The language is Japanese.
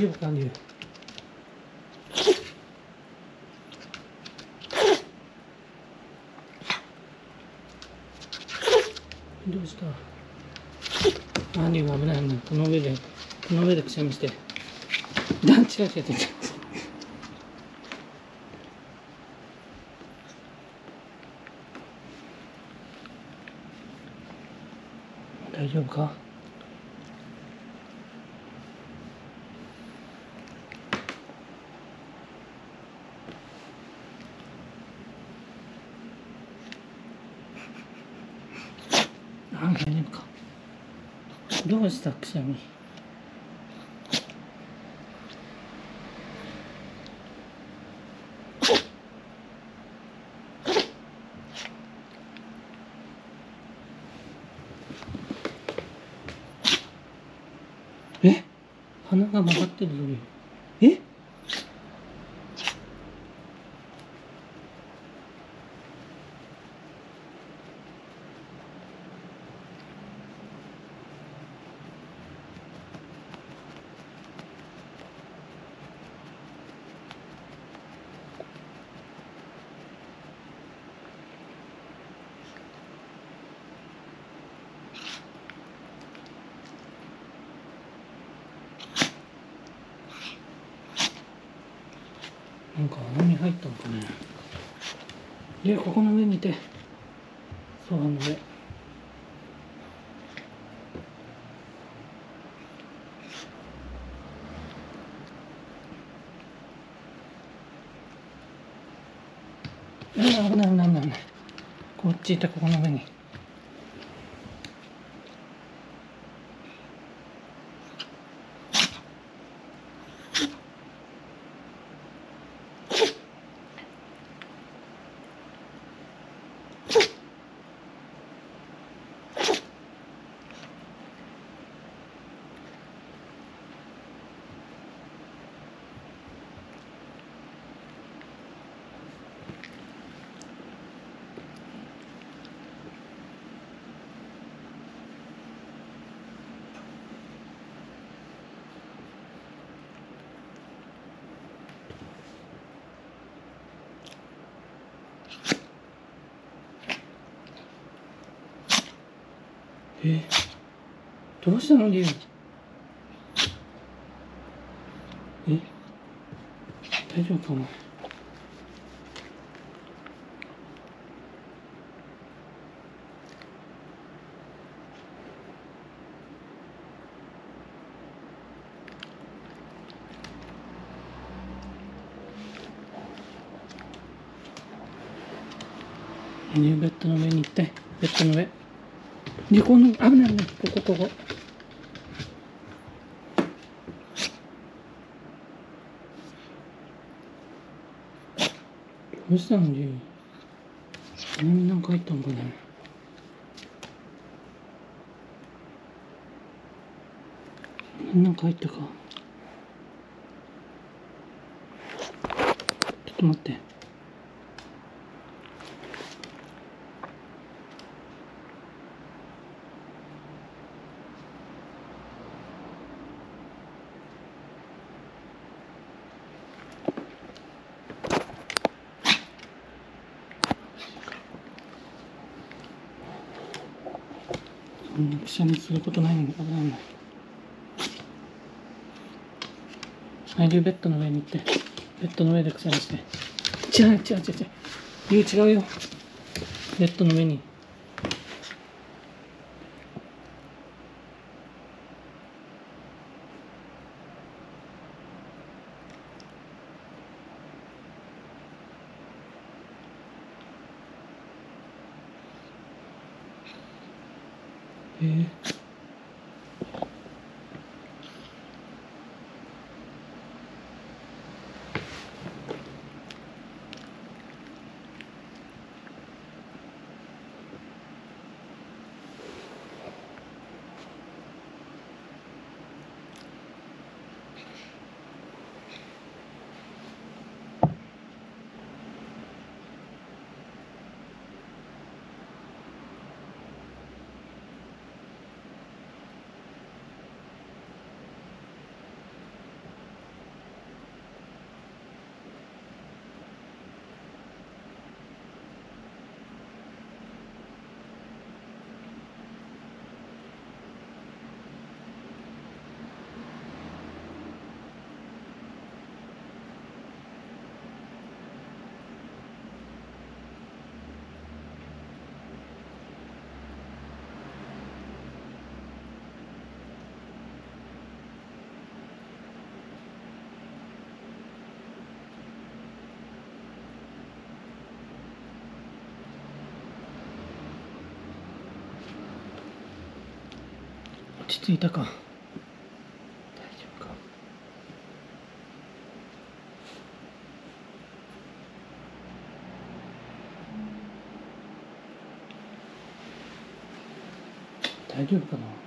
丈夫か龍。どうした？龍が危ないな。この上でくしゃみして。違う。大丈夫か？大丈夫か？どうしたくしゃみ？鼻が曲がってるぞ。なんか穴に入ったのかね。で、ここの上にいて、ソファの上。危ない。こっちいた、ここの上に。どうしたの龍？大丈夫かな？ベッドの上に行って、ベッドの上。で、危ない。ここ。どうしたの龍？鼻になんか入ったのかね。なんか入ったか。ちょっと待って。そんなくしゃみすることないのに危ないの。龍、ベッドの上に行って、ベッドの上でくしゃみして。違う。龍、違うよ。ベッドの上に。落ち着いたか。大丈夫か。大丈夫かな。